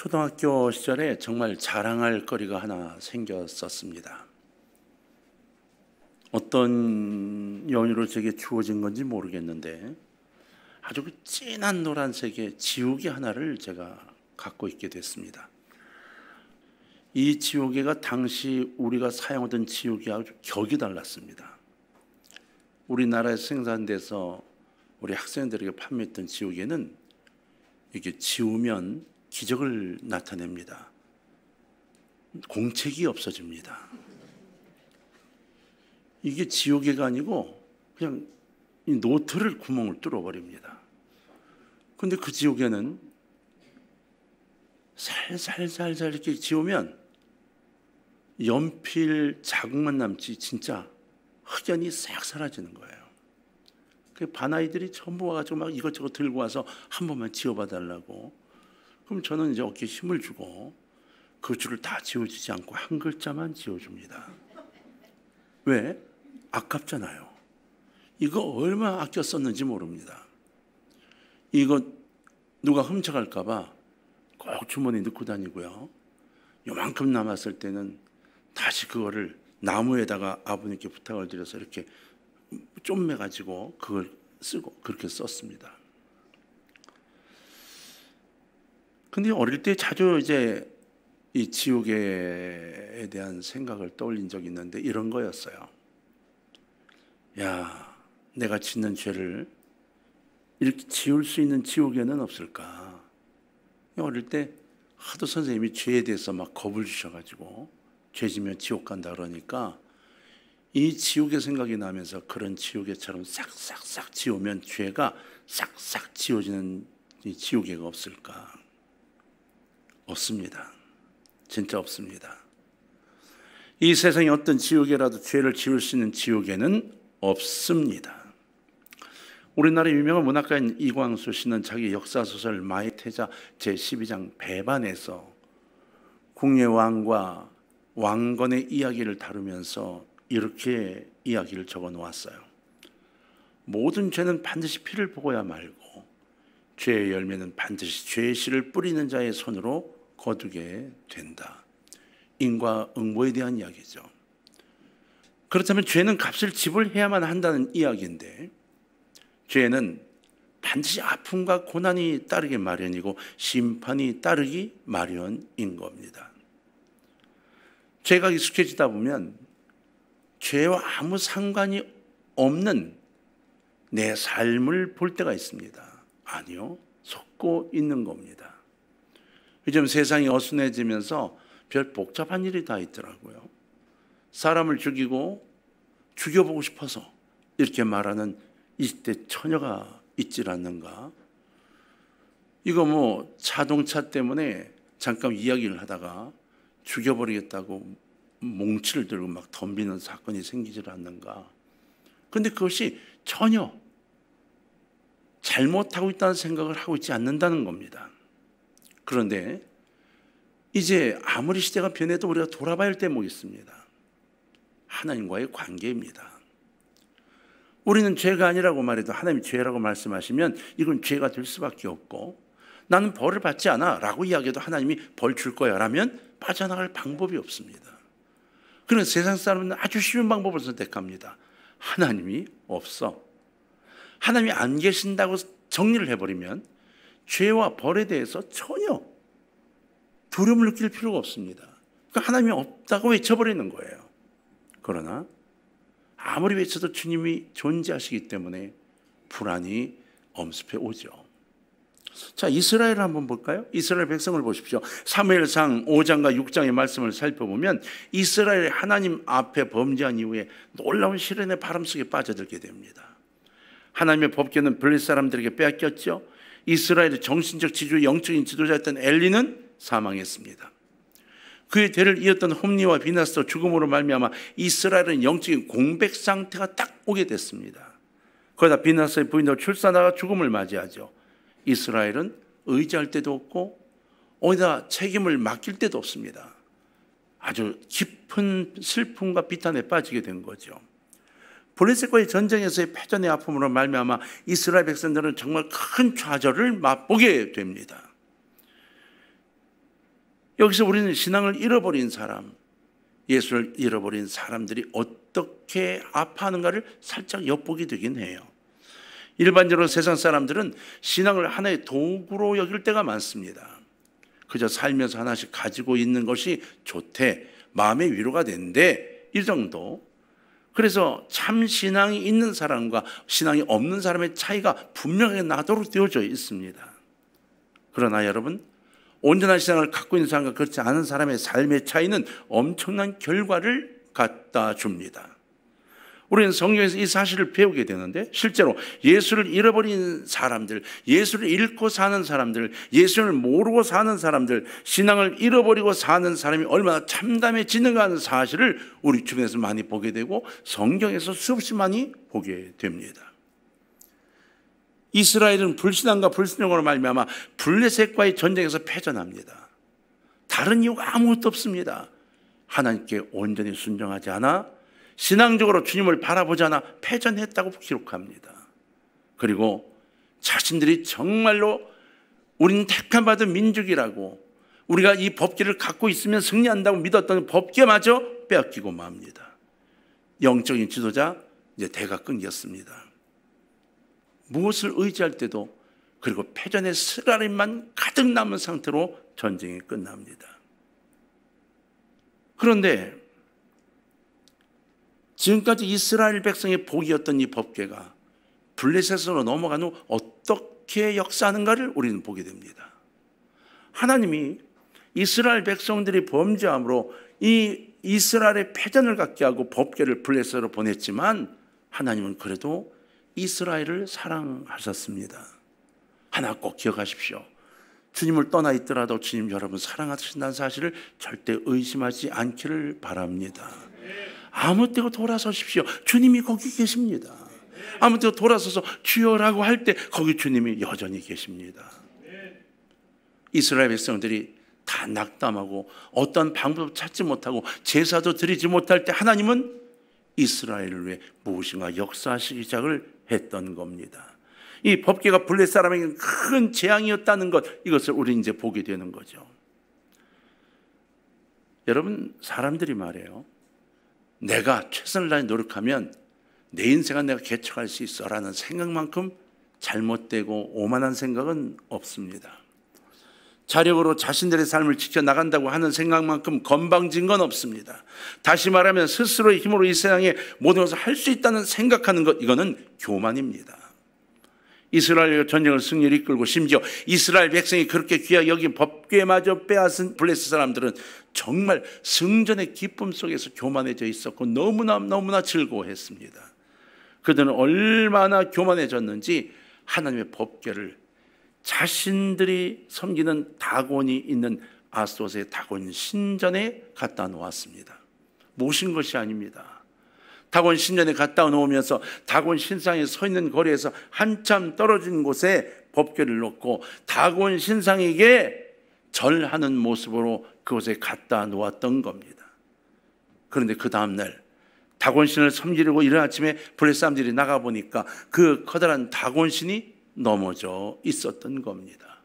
초등학교 시절에 정말 자랑할 거리가 하나 생겼었습니다. 어떤 연유로 제게 주어진 건지 모르겠는데 아주 진한 노란색의 지우개 하나를 제가 갖고 있게 됐습니다. 이 지우개가 당시 우리가 사용하던 지우개하고 격이 달랐습니다. 우리나라에서 생산돼서 우리 학생들에게 판매했던 지우개는 이렇게 지우면 기적을 나타냅니다. 공책이 없어집니다. 이게 지우개가 아니고 그냥 이 노트를 구멍을 뚫어버립니다. 근데 그 지우개는 살살살살 이렇게 지우면 연필 자국만 남지 진짜 흑연이 싹 사라지는 거예요. 그 반아이들이 전부 와가지고 막 이것저것 들고 와서 한 번만 지워봐 달라고. 그럼 저는 이제 어깨에 힘을 주고 그 줄을 다 지워주지 않고 한 글자만 지워줍니다. 왜? 아깝잖아요. 이거 얼마나 아껴 썼는지 모릅니다. 이거 누가 훔쳐갈까 봐 꼭 주머니에 넣고 다니고요. 요만큼 남았을 때는 다시 그거를 나무에다가 아버님께 부탁을 드려서 이렇게 쪼매가지고 그걸 쓰고 그렇게 썼습니다. 근데 어릴 때 자주 이제 이 지우개에 대한 생각을 떠올린 적이 있는데 이런 거였어요. 야, 내가 짓는 죄를 이렇게 지울 수 있는 지우개는 없을까? 어릴 때 하도 선생님이 죄에 대해서 막 겁을 주셔가지고 죄 지면 지옥 간다 그러니까 이 지우개 생각이 나면서 그런 지우개처럼 싹싹싹 지우면 죄가 싹싹 지워지는 이 지우개가 없을까? 없습니다. 진짜 없습니다. 이 세상에 어떤 지우개라도 죄를 지울 수 있는 지우개는 없습니다. 우리나라 유명한 문학가인 이광수 씨는 자기 역사소설 마의태자 제12장 배반에서 궁예왕과 왕건의 이야기를 다루면서 이렇게 이야기를 적어 놓았어요. 모든 죄는 반드시 피를 보고야 말고 죄의 열매는 반드시 죄의 씨를 뿌리는 자의 손으로 거두게 된다. 인과응보에 대한 이야기죠. 그렇다면 죄는 값을 지불해야만 한다는 이야기인데 죄는 반드시 아픔과 고난이 따르기 마련이고 심판이 따르기 마련인 겁니다. 죄가 익숙해지다 보면 죄와 아무 상관이 없는 내 삶을 볼 때가 있습니다. 아니요, 속고 있는 겁니다. 요즘 세상이 어순해지면서 별 복잡한 일이 다 있더라고요. 사람을 죽이고 죽여보고 싶어서 이렇게 말하는 20대 처녀가 있질 않는가? 이거 뭐 자동차 때문에 잠깐 이야기를 하다가 죽여버리겠다고 몽치를 들고 막 덤비는 사건이 생기질 않는가? 그런데 그것이 전혀 잘못하고 있다는 생각을 하고 있지 않는다는 겁니다. 그런데 이제 아무리 시대가 변해도 우리가 돌아봐야 할 대목이 있습니다. 하나님과의 관계입니다. 우리는 죄가 아니라고 말해도 하나님이 죄라고 말씀하시면 이건 죄가 될 수밖에 없고 나는 벌을 받지 않아 라고 이야기해도 하나님이 벌 줄 거야 라면 빠져나갈 방법이 없습니다. 그래서 세상 사람은 아주 쉬운 방법을 선택합니다. 하나님이 없어. 하나님이 안 계신다고 정리를 해버리면 죄와 벌에 대해서 전혀 두려움을 느낄 필요가 없습니다. 그러니까 하나님이 없다고 외쳐버리는 거예요. 그러나 아무리 외쳐도 주님이 존재하시기 때문에 불안이 엄습해 오죠. 자, 이스라엘을 한번 볼까요? 이스라엘 백성을 보십시오. 사무엘상 5장과 6장의 말씀을 살펴보면 이스라엘이 하나님 앞에 범죄한 이후에 놀라운 시련의 바람 속에 빠져들게 됩니다. 하나님의 법궤는 블레셋 사람들에게 빼앗겼죠. 이스라엘의 정신적 지주, 영적인 지도자였던 엘리는 사망했습니다. 그의 대를 이었던 홈니와 비나스도 죽음으로 말미암아 이스라엘은 영적인 공백 상태가 딱 오게 됐습니다. 거기다 비나스의 부인도 출산하다가 죽음을 맞이하죠. 이스라엘은 의지할 데도 없고 어디다 책임을 맡길 데도 없습니다. 아주 깊은 슬픔과 비탄에 빠지게 된 거죠. 블레셋과의 전쟁에서의 패전의 아픔으로 말미암아 이스라엘 백성들은 정말 큰 좌절을 맛보게 됩니다. 여기서 우리는 신앙을 잃어버린 사람, 예수를 잃어버린 사람들이 어떻게 아파하는가를 살짝 엿보게 되긴 해요. 일반적으로 세상 사람들은 신앙을 하나의 도구로 여길 때가 많습니다. 그저 살면서 하나씩 가지고 있는 것이 좋대, 마음의 위로가 된대, 이 정도. 그래서 참 신앙이 있는 사람과 신앙이 없는 사람의 차이가 분명하게 나도록 되어져 있습니다. 그러나 여러분, 온전한 신앙을 갖고 있는 사람과 그렇지 않은 사람의 삶의 차이는 엄청난 결과를 갖다 줍니다. 우리는 성경에서 이 사실을 배우게 되는데, 실제로 예수를 잃어버린 사람들, 예수를 잃고 사는 사람들, 예수를 모르고 사는 사람들, 신앙을 잃어버리고 사는 사람이 얼마나 참담해지는가 하는 사실을 우리 주변에서 많이 보게 되고 성경에서 수없이 많이 보게 됩니다. 이스라엘은 불신앙과 불순종으로 말미암아 블레셋과의 전쟁에서 패전합니다. 다른 이유가 아무것도 없습니다. 하나님께 온전히 순종하지 않아 신앙적으로 주님을 바라보지 않아 패전했다고 기록합니다. 그리고 자신들이 정말로 우리는 택함받은 민족이라고, 우리가 이 법궤를 갖고 있으면 승리한다고 믿었던 법궤마저 빼앗기고 맙니다. 영적인 지도자 이제 대가 끊겼습니다. 무엇을 의지할 때도, 그리고 패전의 쓰라림만 가득 남은 상태로 전쟁이 끝납니다. 그런데 지금까지 이스라엘 백성의 복이었던 이 법궤가 블레셋으로 넘어간 후 어떻게 역사하는가를 우리는 보게 됩니다. 하나님이 이스라엘 백성들이 범죄함으로 이 이스라엘의 패전을 갖게 하고 법궤를 블레셋으로 보냈지만, 하나님은 그래도 이스라엘을 사랑하셨습니다. 하나 꼭 기억하십시오. 주님을 떠나 있더라도 주님 여러분 사랑하신다는 사실을 절대 의심하지 않기를 바랍니다. 아무 때고 돌아서십시오. 주님이 거기 계십니다. 아무 때고 돌아서서 주여라고 할 때 거기 주님이 여전히 계십니다. 이스라엘 백성들이 다 낙담하고 어떤 방법도 찾지 못하고 제사도 드리지 못할 때 하나님은 이스라엘을 위해 무엇인가 역사하시기 시작을 했던 겁니다. 이 법궤가 블레셋 사람에게 큰 재앙이었다는 것, 이것을 우리는 이제 보게 되는 거죠. 여러분, 사람들이 말해요. 내가 최선을 다해 노력하면 내 인생은 내가 개척할 수 있어 라는 생각만큼 잘못되고 오만한 생각은 없습니다. 자력으로 자신들의 삶을 지켜나간다고 하는 생각만큼 건방진 건 없습니다. 다시 말하면 스스로의 힘으로 이 세상에 모든 것을 할 수 있다는 생각하는 것, 이거는 교만입니다. 이스라엘 전쟁을 승리를 이끌고 심지어 이스라엘 백성이 그렇게 귀하게 여긴 법궤마저 빼앗은 블레셋 사람들은 정말 승전의 기쁨 속에서 교만해져 있었고 너무나 즐거워했습니다. 그들은 얼마나 교만해졌는지 하나님의 법궤를 자신들이 섬기는 다곤이 있는 아스도스의 다곤 신전에 갖다 놓았습니다. 모신 것이 아닙니다. 다곤 신전에 갖다 놓으면서 다곤 신상에 서 있는 거리에서 한참 떨어진 곳에 법궤를 놓고 다곤 신상에게 절하는 모습으로 그곳에 갖다 놓았던 겁니다. 그런데 그 다음날 다곤 신을 섬기려고 이른 아침에 블레셋 사람들이 나가보니까 그 커다란 다곤 신이 넘어져 있었던 겁니다.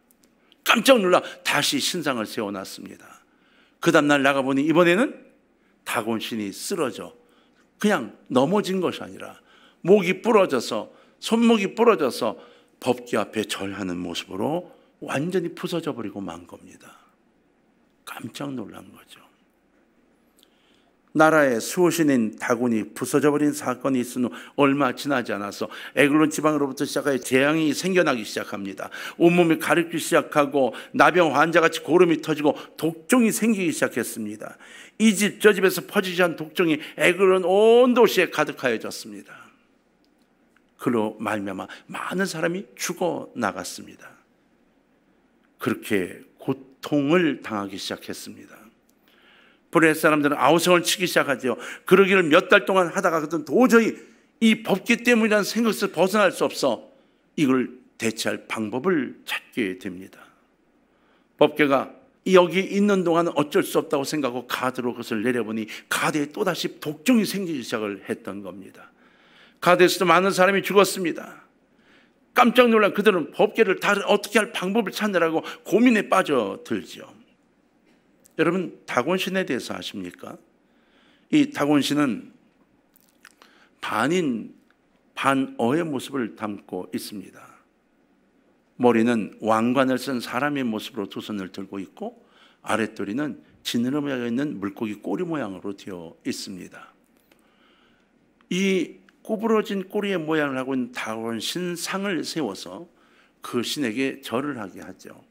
깜짝 놀라 다시 신상을 세워놨습니다. 그 다음날 나가보니 이번에는 다곤 신이 쓰러져 그냥 넘어진 것이 아니라 목이 부러져서, 손목이 부러져서 법궤 앞에 절하는 모습으로 완전히 부서져 버리고 만 겁니다. 깜짝 놀란 거죠. 나라의 수호신인 다곤이 부서져 버린 사건이 있은 후 얼마 지나지 않아서 에글론 지방으로부터 시작하여 재앙이 생겨나기 시작합니다. 온몸이 가렵기 시작하고 나병 환자같이 고름이 터지고 독종이 생기기 시작했습니다. 이 집 저 집에서 퍼지지 않은 독종이 에글론 온 도시에 가득하여졌습니다. 그로 말미암아 많은 사람이 죽어 나갔습니다. 그렇게 고통을 당하기 시작했습니다. 블레셋 사람들은 아우성을 치기 시작하죠. 그러기를 몇 달 동안 하다가 도저히 이 법궤 때문이라는 생각에서 벗어날 수 없어 이걸 대체할 방법을 찾게 됩니다. 법궤가 여기 있는 동안은 어쩔 수 없다고 생각하고 가드로 그것을 내려보니 가드에 또다시 독종이 생기기 시작을 했던 겁니다. 가드에서도 많은 사람이 죽었습니다. 깜짝 놀란 그들은 법궤를 어떻게 할 방법을 찾느라고 고민에 빠져들죠. 여러분 다곤신에 대해서 아십니까? 이 다곤신은 반인 반어의 모습을 담고 있습니다. 머리는 왕관을 쓴 사람의 모습으로 두 손을 들고 있고 아랫도리는 지느러미가 있는 물고기 꼬리 모양으로 되어 있습니다. 이 구부러진 꼬리의 모양을 하고 있는 다곤신 상을 세워서 그 신에게 절을 하게 하죠.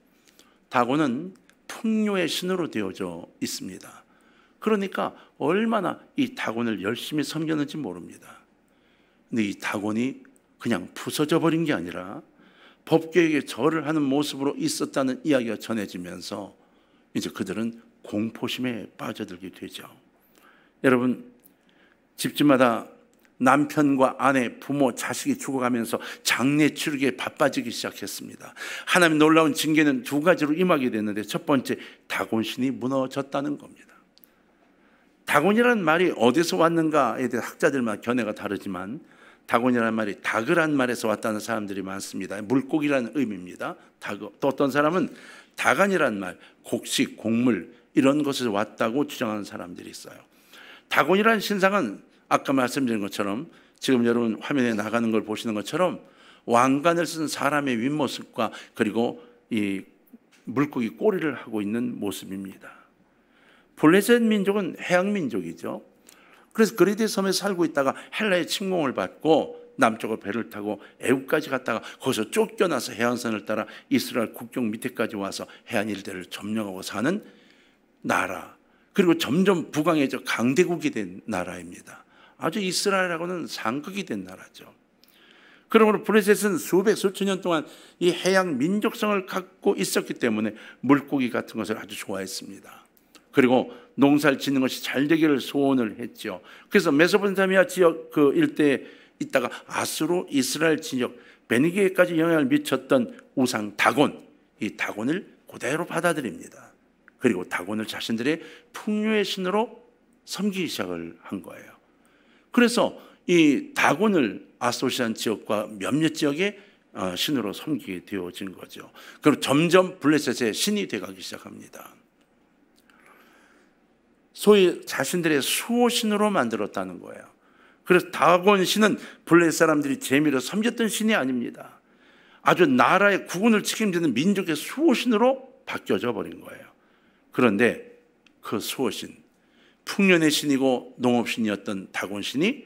다곤은 풍요의 신으로 되어져 있습니다. 그러니까 얼마나 이 다곤을 열심히 섬겼는지 모릅니다. 근데 이 다곤이 그냥 부서져 버린 게 아니라 법궤에게 절을 하는 모습으로 있었다는 이야기가 전해지면서 이제 그들은 공포심에 빠져들게 되죠. 여러분, 집집마다 남편과 아내, 부모, 자식이 죽어가면서 장례 치르기에 바빠지기 시작했습니다. 하나님의 놀라운 징계는 두 가지로 임하게 됐는데, 첫 번째, 다곤신이 무너졌다는 겁니다. 다곤이라는 말이 어디서 왔는가에 대해 학자들마다 견해가 다르지만 다곤이라는 말이 닭이라는 말에서 왔다는 사람들이 많습니다. 물고기라는 의미입니다. 또 어떤 사람은 다간이라는 말, 곡식, 곡물 이런 것에서 왔다고 주장하는 사람들이 있어요. 다곤이라는 신상은 아까 말씀드린 것처럼 지금 여러분 화면에 나가는 걸 보시는 것처럼 왕관을 쓴 사람의 윗모습과 그리고 이 물고기 꼬리를 하고 있는 모습입니다. 블레셋 민족은 해양 민족이죠. 그래서 그리데 섬에 살고 있다가 헬라의 침공을 받고 남쪽으로 배를 타고 애국까지 갔다가 거기서 쫓겨나서 해안선을 따라 이스라엘 국경 밑에까지 와서 해안 일대를 점령하고 사는 나라, 그리고 점점 부강해져 강대국이 된 나라입니다. 아주 이스라엘하고는 상극이 된 나라죠. 그러므로 블레셋은 수백 수천 년 동안 이 해양 민족성을 갖고 있었기 때문에 물고기 같은 것을 아주 좋아했습니다. 그리고 농사를 짓는 것이 잘 되기를 소원을 했죠. 그래서 메소포타미아 지역 그 일대에 있다가 아수르 이스라엘 지역 베니게까지 영향을 미쳤던 우상 다곤, 이 다곤을 그대로 받아들입니다. 그리고 다곤을 자신들의 풍요의 신으로 섬기기 시작을 한 거예요. 그래서 이 다곤을 아소시안 지역과 몇몇 지역의 신으로 섬기게 되어진 거죠. 그리고 점점 블레셋의 신이 되어가기 시작합니다. 소위 자신들의 수호신으로 만들었다는 거예요. 그래서 다곤 신은 블레셋 사람들이 재미로 섬겼던 신이 아닙니다. 아주 나라의 국운을 책임지는 민족의 수호신으로 바뀌어져 버린 거예요. 그런데 그 수호신, 풍년의 신이고 농업신이었던 다곤 신이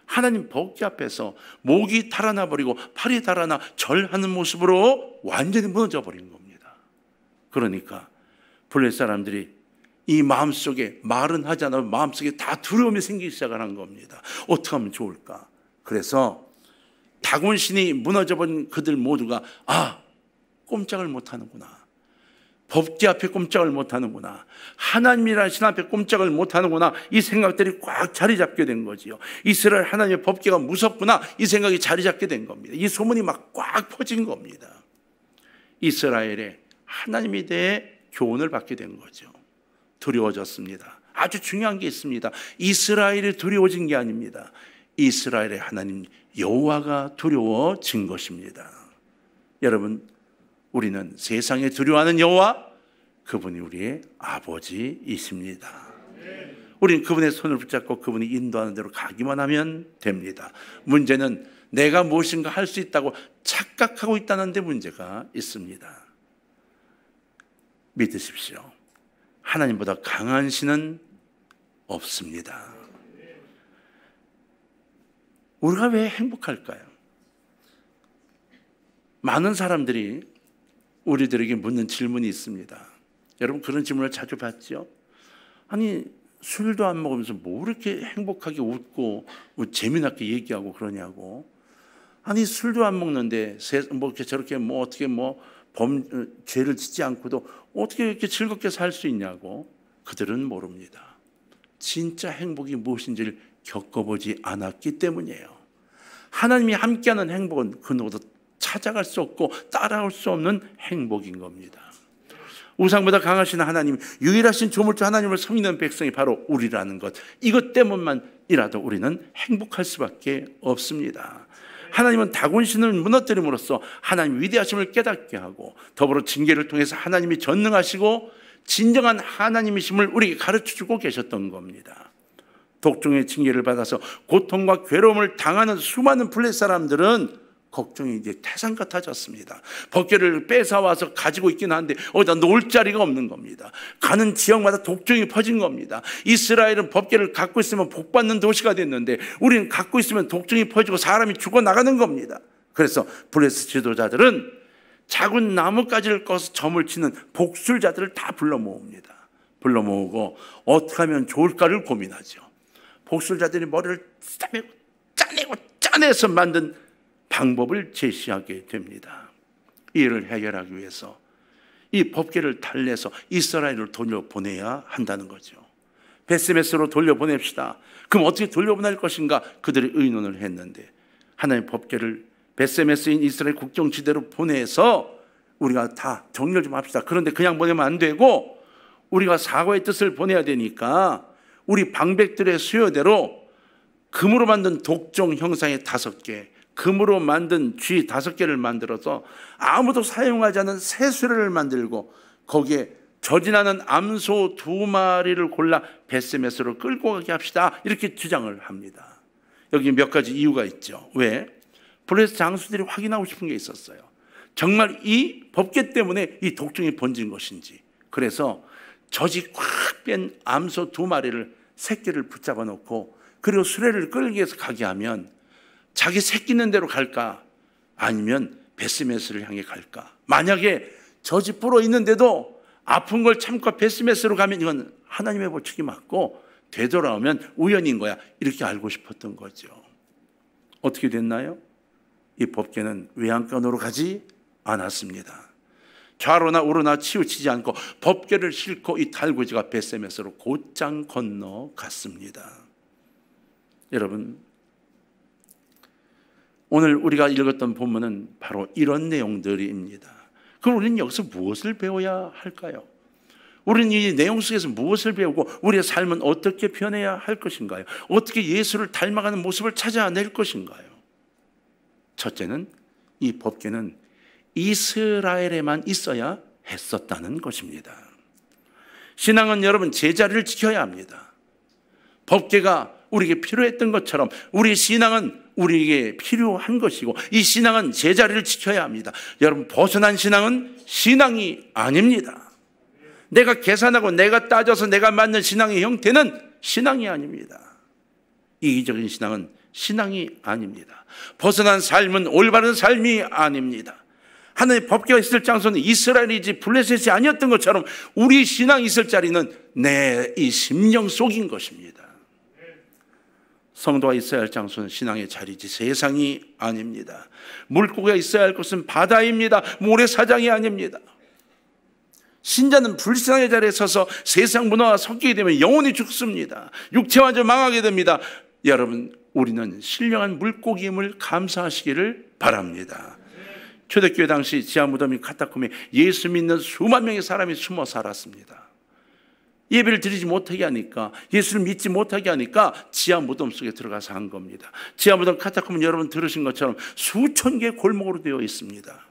하나님 법궤 앞에서 목이 달아나 버리고 팔이 달아나 절하는 모습으로 완전히 무너져 버린 겁니다. 그러니까 블레셋 사람들이 이 마음속에 말은 하지 않아도 마음속에 다 두려움이 생기기 시작한 겁니다. 어떻게 하면 좋을까? 그래서 다곤 신이 무너져버린 그들 모두가 꼼짝을 못하는구나. 법궤 앞에 꼼짝을 못하는구나. 하나님이라는 신 앞에 꼼짝을 못하는구나. 이 생각들이 꽉 자리 잡게 된 거지요. 이스라엘 하나님의 법궤가 무섭구나. 이 생각이 자리 잡게 된 겁니다. 이 소문이 막 꽉 퍼진 겁니다. 이스라엘에 하나님에 대해 교훈을 받게 된 거죠. 두려워졌습니다. 아주 중요한 게 있습니다. 이스라엘이 두려워진 게 아닙니다. 이스라엘의 하나님 여호와가 두려워진 것입니다. 여러분, 우리는 세상에 두려워하는 여호와, 그분이 우리의 아버지이십니다. 우리는 그분의 손을 붙잡고 그분이 인도하는 대로 가기만 하면 됩니다. 문제는 내가 무엇인가 할 수 있다고 착각하고 있다는 데 문제가 있습니다. 믿으십시오. 하나님보다 강한 신은 없습니다. 우리가 왜 행복할까요? 많은 사람들이 우리들에게 묻는 질문이 있습니다. 여러분 그런 질문을 자주 받죠? 아니 술도 안 먹으면서 뭐 이렇게 행복하게 웃고 재미나게 얘기하고 그러냐고. 아니 술도 안 먹는데 뭐 이렇게 저렇게 뭐 어떻게 뭐 죄를 짓지 않고도 어떻게 이렇게 즐겁게 살 수 있냐고. 그들은 모릅니다. 진짜 행복이 무엇인지를 겪어보지 않았기 때문이에요. 하나님이 함께하는 행복은 그 누구도 찾아갈 수 없고 따라올 수 없는 행복인 겁니다. 우상보다 강하신 하나님, 유일하신 조물주 하나님을 섬기는 백성이 바로 우리라는 것, 이것 때문만이라도 우리는 행복할 수밖에 없습니다. 하나님은 다곤신을 무너뜨림으로써 하나님 위대하심을 깨닫게 하고 더불어 징계를 통해서 하나님이 전능하시고 진정한 하나님이심을 우리에게 가르쳐주고 계셨던 겁니다. 독종의 징계를 받아서 고통과 괴로움을 당하는 수많은 블레셋 사람들은 걱정이 이제 태산 같아졌습니다. 법궤를 뺏어와서 가지고 있긴 한데 어디다 놓을 자리가 없는 겁니다. 가는 지역마다 독종이 퍼진 겁니다. 이스라엘은 법궤를 갖고 있으면 복받는 도시가 됐는데 우리는 갖고 있으면 독종이 퍼지고 사람이 죽어나가는 겁니다. 그래서 블레셋 지도자들은 작은 나뭇가지를 꺼서 점을 치는 복술자들을 다 불러 모읍니다. 불러 모으고 어떻게 하면 좋을까를 고민하죠. 복술자들이 머리를 짜내서 만든 방법을 제시하게 됩니다. 이 일을 해결하기 위해서 이 법궤를 달래서 이스라엘을 돌려보내야 한다는 거죠. 베스메스로 돌려보냅시다. 그럼 어떻게 돌려보낼 것인가? 그들이 의논을 했는데 하나님의 법궤를 베스메스인 이스라엘 국경지대로 보내서 우리가 다 정리를 좀 합시다. 그런데 그냥 보내면 안 되고 우리가 사과의 뜻을 보내야 되니까 우리 방백들의 수요대로 금으로 만든 독종 형상의 5개, 금으로 만든 쥐 5개를 만들어서 아무도 사용하지 않은 새 수레를 만들고 거기에 저진하는 암소 2마리를 골라 베스메스로 끌고 가게 합시다. 이렇게 주장을 합니다. 여기 몇 가지 이유가 있죠. 왜? 블레셋 장수들이 확인하고 싶은 게 있었어요. 정말 이 법궤 때문에 이 독종이 번진 것인지. 그래서 젖이 꽉 뺀 암소 2마리를 새끼를 붙잡아 놓고 그리고 수레를 끌기 위해서 가게 하면 자기 새끼 있는 대로 갈까? 아니면 베스메스를 향해 갈까? 만약에 젖이 불어 있는데도 아픈 걸 참고 베스메스로 가면 이건 하나님의 법칙이 맞고 되돌아오면 우연인 거야. 이렇게 알고 싶었던 거죠. 어떻게 됐나요? 이 법궤는 외양간으로 가지 않았습니다. 좌로나 우로나 치우치지 않고 법궤를 싣고 이 달구지가 베스메스로 곧장 건너갔습니다. 여러분, 오늘 우리가 읽었던 본문은 바로 이런 내용들입니다. 그럼 우리는 여기서 무엇을 배워야 할까요? 우리는 이 내용 속에서 무엇을 배우고 우리의 삶은 어떻게 변해야 할 것인가요? 어떻게 예수를 닮아가는 모습을 찾아낼 것인가요? 첫째는 이 법궤는 이스라엘에만 있어야 했었다는 것입니다. 신앙은 여러분 제자리를 지켜야 합니다. 법궤가 우리에게 필요했던 것처럼 우리의 신앙은 우리에게 필요한 것이고 이 신앙은 제자리를 지켜야 합니다. 여러분, 벗어난 신앙은 신앙이 아닙니다. 내가 계산하고 내가 따져서 내가 만든 신앙의 형태는 신앙이 아닙니다. 이기적인 신앙은 신앙이 아닙니다. 벗어난 삶은 올바른 삶이 아닙니다. 하나님의 법궤가 있을 장소는 이스라엘이지 블레셋이 아니었던 것처럼 우리 신앙이 있을 자리는 내 이 심령 속인 것입니다. 성도가 있어야 할 장소는 신앙의 자리지 세상이 아닙니다. 물고기가 있어야 할 곳은 바다입니다. 모래사장이 아닙니다. 신자는 불신앙의 자리에 서서 세상 문화와 섞이게 되면 영혼이 죽습니다. 육체와 완전 망하게 됩니다. 여러분, 우리는 신령한 물고기임을 감사하시기를 바랍니다. 초대교회 당시 지하무덤인 카타콤에 예수 믿는 수만 명의 사람이 숨어 살았습니다. 예배를 드리지 못하게 하니까, 예수를 믿지 못하게 하니까 지하무덤 속에 들어가서 한 겁니다. 지하무덤 카타콤은 여러분 들으신 것처럼 수천 개의 골목으로 되어 있습니다.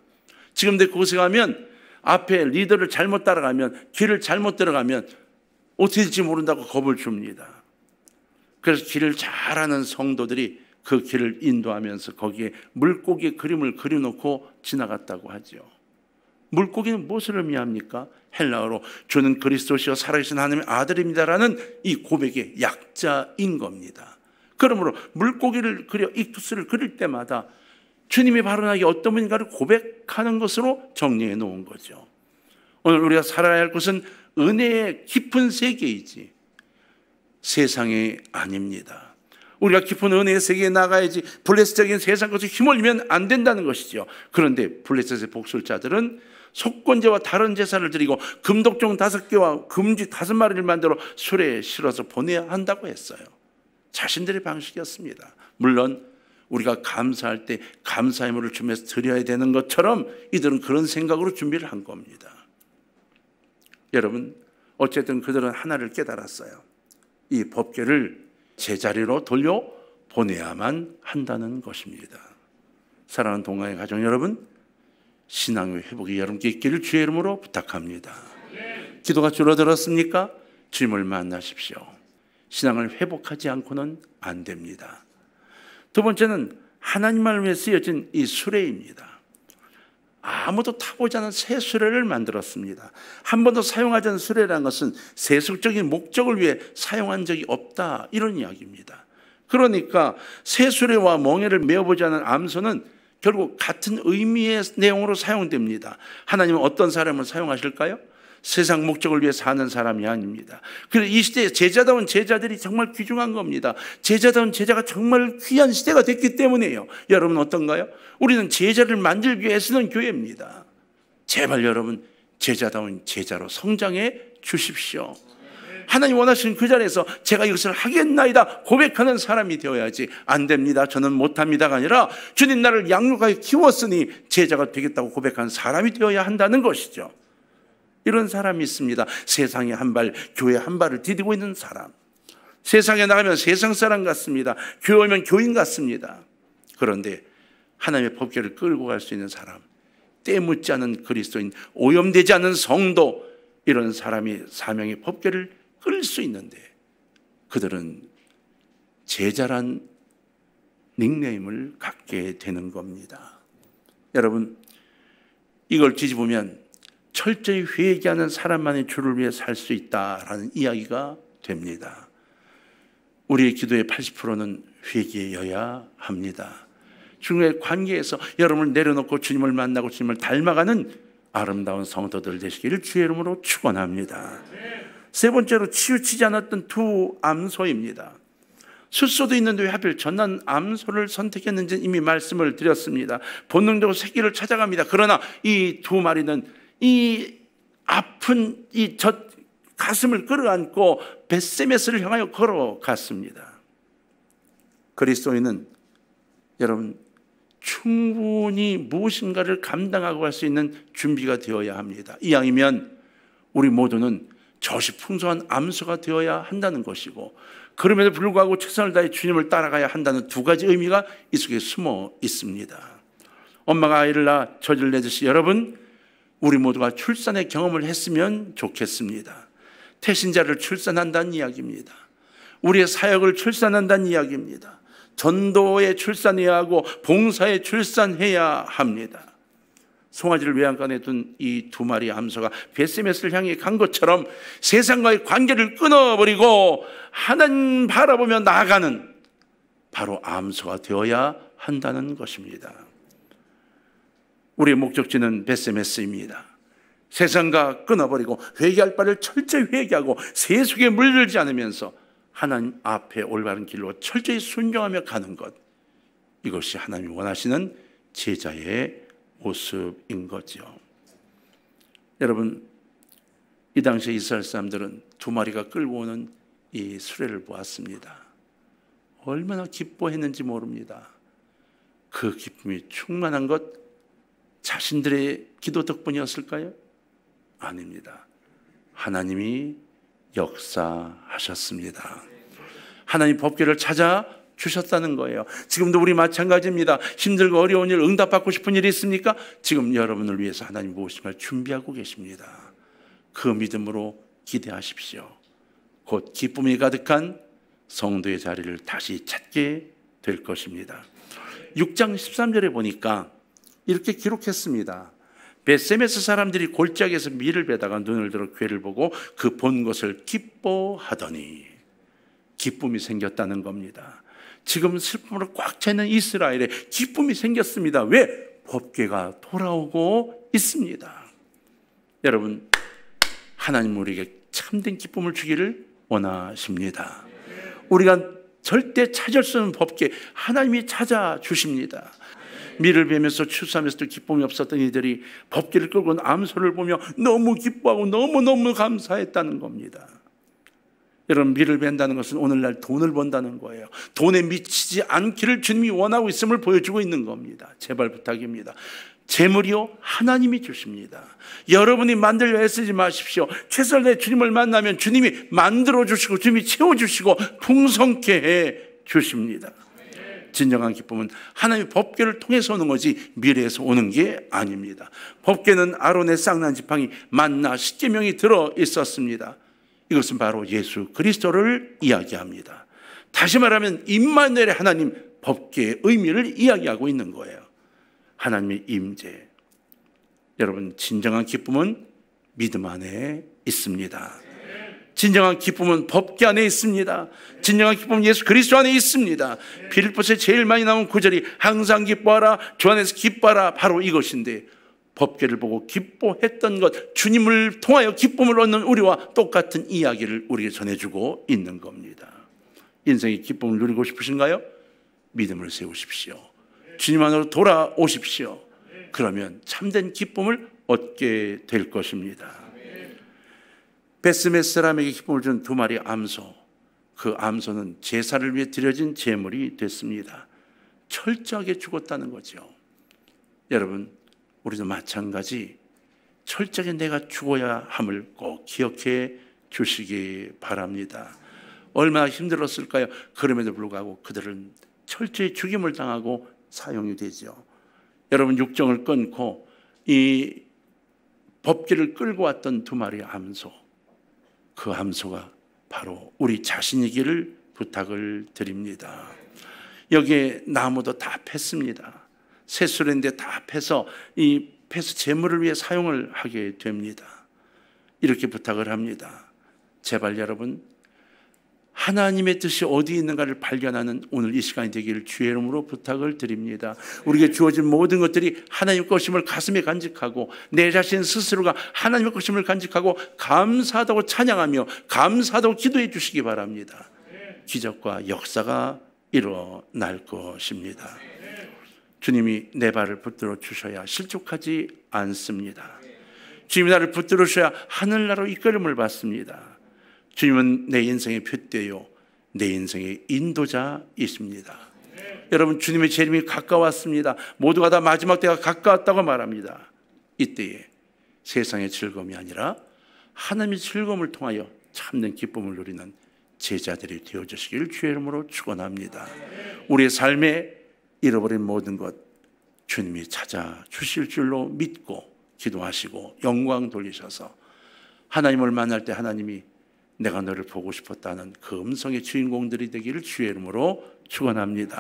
지금도 그곳에 가면 앞에 리더를 잘못 따라가면, 길을 잘못 들어가면 어떻게 될지 모른다고 겁을 줍니다. 그래서 길을 잘 아는 성도들이 그 길을 인도하면서 거기에 물고기의 그림을 그려놓고 지나갔다고 하죠. 물고기는 무엇을 의미합니까? 헬라어로 주는 그리스도시여 살아계신 하나님의 아들입니다라는 이 고백의 약자인 겁니다. 그러므로 물고기를 그려 익투스를 그릴 때마다 주님이 바로 나에게 어떤 분인가를 고백하는 것으로 정리해 놓은 거죠. 오늘 우리가 살아야 할 것은 은혜의 깊은 세계이지 세상이 아닙니다. 우리가 깊은 은혜의 세계에 나가야지 블레셋적인 세상 것에 휘몰리면 안 된다는 것이죠. 그런데 블레셋의 복술자들은 속건제와 다른 제사를 드리고 금독종 5개와 금쥐 5마리를 만들어 수레에 실어서 보내야 한다고 했어요. 자신들의 방식이었습니다. 물론 우리가 감사할 때 감사의 물을 주면서 드려야 되는 것처럼 이들은 그런 생각으로 준비를 한 겁니다. 여러분, 어쨌든 그들은 하나를 깨달았어요. 이 법궤를 제자리로 돌려보내야만 한다는 것입니다. 사랑하는 동아의 가정 여러분, 신앙의 회복이 여러분께 있기를 주의 이름으로 부탁합니다. 기도가 줄어들었습니까? 주님을 만나십시오. 신앙을 회복하지 않고는 안 됩니다. 두 번째는 하나님을 위해 쓰여진 이 수레입니다. 아무도 타보지 않은 새 수레를 만들었습니다. 한 번도 사용하지 않은 수레라는 것은 세속적인 목적을 위해 사용한 적이 없다, 이런 이야기입니다. 그러니까 새 수레와 멍에를 메어보지 않은 암소는 결국 같은 의미의 내용으로 사용됩니다. 하나님은 어떤 사람을 사용하실까요? 세상 목적을 위해 사는 사람이 아닙니다. 그래서 이 시대에 제자다운 제자들이 정말 귀중한 겁니다. 제자다운 제자가 정말 귀한 시대가 됐기 때문이에요. 여러분 어떤가요? 우리는 제자를 만들기 위해 쓰는 교회입니다. 제발 여러분 제자다운 제자로 성장해 주십시오. 하나님 원하시는 그 자리에서 제가 이것을 하겠나이다 고백하는 사람이 되어야지, 안 됩니다, 저는 못합니다가 아니라 주님 나를 양육하여 키웠으니 제자가 되겠다고 고백하는 사람이 되어야 한다는 것이죠. 이런 사람이 있습니다. 세상에 한 발, 교회 한 발을 디디고 있는 사람. 세상에 나가면 세상 사람 같습니다. 교회 오면 교인 같습니다. 그런데 하나님의 법궤를 끌고 갈 수 있는 사람, 때묻지 않은 그리스도인, 오염되지 않은 성도, 이런 사람이 사명의 법궤를 끌 수 있는데 그들은 제자란 닉네임을 갖게 되는 겁니다. 여러분, 이걸 뒤집으면 철저히 회개하는 사람만이 주를 위해 살 수 있다라는 이야기가 됩니다. 우리의 기도의 80%는 회개여야 합니다. 주님의 관계에서 여러분을 내려놓고 주님을 만나고 주님을 닮아가는 아름다운 성도들 되시기를 주의 이름으로 축원합니다. 세 번째로 치우치지 않았던 두 암소입니다. 숫소도 있는데 왜 하필 전난 암소를 선택했는지 이미 말씀을 드렸습니다. 본능적으로 새끼를 찾아갑니다. 그러나 이 두 마리는 이 아픈 이 젖 가슴을 끌어안고 벳세메스를 향하여 걸어갔습니다. 그리스도인은 여러분 충분히 무엇인가를 감당하고 갈 수 있는 준비가 되어야 합니다. 이왕이면 우리 모두는 젖이 풍성한 암소가 되어야 한다는 것이고, 그럼에도 불구하고 최선을 다해 주님을 따라가야 한다는 두 가지 의미가 이 속에 숨어 있습니다. 엄마가 아이를 낳아 젖을 내듯이 여러분, 우리 모두가 출산의 경험을 했으면 좋겠습니다. 태신자를 출산한다는 이야기입니다. 우리의 사역을 출산한다는 이야기입니다. 전도에 출산해야 하고 봉사에 출산해야 합니다. 송아지를 외양간에 둔 이 두 마리 암소가 벳세메스를 향해 간 것처럼 세상과의 관계를 끊어버리고 하나님 바라보며 나아가는 바로 암소가 되어야 한다는 것입니다. 우리의 목적지는 벳세메스입니다. 세상과 끊어버리고 회개할 바를 철저히 회개하고 세속에 물들지 않으면서 하나님 앞에 올바른 길로 철저히 순종하며 가는 것, 이것이 하나님이 원하시는 제자의 모습인 거죠. 여러분, 이 당시에 이스라엘 사람들은 두 마리가 끌고 오는 이 수레를 보았습니다. 얼마나 기뻐했는지 모릅니다. 그 기쁨이 충만한 것 자신들의 기도 덕분이었을까요? 아닙니다. 하나님이 역사하셨습니다. 하나님 법궤를 찾아 주셨다는 거예요. 지금도 우리 마찬가지입니다. 힘들고 어려운 일, 응답받고 싶은 일이 있습니까? 지금 여러분을 위해서 하나님 무엇인가 준비하고 계십니다. 그 믿음으로 기대하십시오. 곧 기쁨이 가득한 성도의 자리를 다시 찾게 될 것입니다. 6장 13절에 보니까 이렇게 기록했습니다. 벳세메스 사람들이 골짜기에서 밀을 베다가 눈을 들어 궤를 보고 그 본 것을 기뻐하더니, 기쁨이 생겼다는 겁니다. 지금 슬픔으로 꽉 차 있는 이스라엘에 기쁨이 생겼습니다. 왜? 법궤가 돌아오고 있습니다. 여러분, 하나님 우리에게 참된 기쁨을 주기를 원하십니다. 우리가 절대 찾을 수 없는 법궤 하나님이 찾아주십니다. 밀을 베면서 추수하면서도 기쁨이 없었던 이들이 법궤를 끌고 온 암소를 보며 너무 기뻐하고 너무너무 감사했다는 겁니다. 여러분, 밀을 벤다는 것은 오늘날 돈을 번다는 거예요. 돈에 미치지 않기를 주님이 원하고 있음을 보여주고 있는 겁니다. 제발 부탁입니다. 재물이요 하나님이 주십니다. 여러분이 만들려 애쓰지 마십시오. 최선을 다해 주님을 만나면 주님이 만들어 주시고 주님이 채워주시고 풍성케 해 주십니다. 진정한 기쁨은 하나님의 법궤를 통해서 오는 거지 미래에서 오는 게 아닙니다. 법궤는 아론의 쌍난 지팡이 만나 십계명이 들어 있었습니다. 이것은 바로 예수 그리스도를 이야기합니다. 다시 말하면 임마누엘의 하나님, 법궤의 의미를 이야기하고 있는 거예요. 하나님의 임재. 여러분, 진정한 기쁨은 믿음 안에 있습니다. 진정한 기쁨은 법궤 안에 있습니다. 진정한 기쁨은 예수 그리스도 안에 있습니다. 빌립보서에 제일 많이 나온 구절이 항상 기뻐하라, 주 안에서 기뻐하라, 바로 이것인데, 법궤를 보고 기뻐했던 것, 주님을 통하여 기쁨을 얻는 우리와 똑같은 이야기를 우리에게 전해주고 있는 겁니다. 인생의 기쁨을 누리고 싶으신가요? 믿음을 세우십시오. 주님 안으로 돌아오십시오. 그러면 참된 기쁨을 얻게 될 것입니다. 베스메 사람에게 기쁨을 준 두 마리 암소, 그 암소는 제사를 위해 드려진 제물이 됐습니다. 철저하게 죽었다는 거죠. 여러분, 우리도 마찬가지 철저하게 내가 죽어야 함을 꼭 기억해 주시기 바랍니다. 얼마나 힘들었을까요? 그럼에도 불구하고 그들은 철저히 죽임을 당하고 사용이 되죠. 여러분, 육정을 끊고 이 법궤를 끌고 왔던 두 마리의 암소, 그 암소가 바로 우리 자신이기를 부탁을 드립니다. 여기에 나무도 다 팼습니다. 새수레인데 다 패서 이 패서 제물을 위해 사용을 하게 됩니다. 이렇게 부탁을 합니다. 제발 여러분, 하나님의 뜻이 어디 있는가를 발견하는 오늘 이 시간이 되기를 주의 이름으로 부탁을 드립니다. 우리에게 주어진 모든 것들이 하나님의 것임을 가슴에 간직하고 내 자신 스스로가 하나님의 것임을 간직하고 감사하다고 찬양하며 감사하다고 기도해 주시기 바랍니다. 기적과 역사가 일어날 것입니다. 주님이 내 발을 붙들어 주셔야 실족하지 않습니다. 주님이 나를 붙들어 주셔야 하늘나라로 이끌음을 받습니다. 주님은 내 인생의 푯대요, 내 인생의 인도자이십니다. 여러분, 주님의 재림이 가까웠습니다. 모두가 다 마지막 때가 가까웠다고 말합니다. 이때에 세상의 즐거움이 아니라 하나님의 즐거움을 통하여 참된 기쁨을 누리는 제자들이 되어주시기를 주의 이름으로 축원합니다. 우리의 삶에 잃어버린 모든 것 주님이 찾아주실 줄로 믿고 기도하시고 영광 돌리셔서 하나님을 만날 때 하나님이 내가 너를 보고 싶었다는 그 음성의 주인공들이 되기를 주의 이름으로 축원합니다.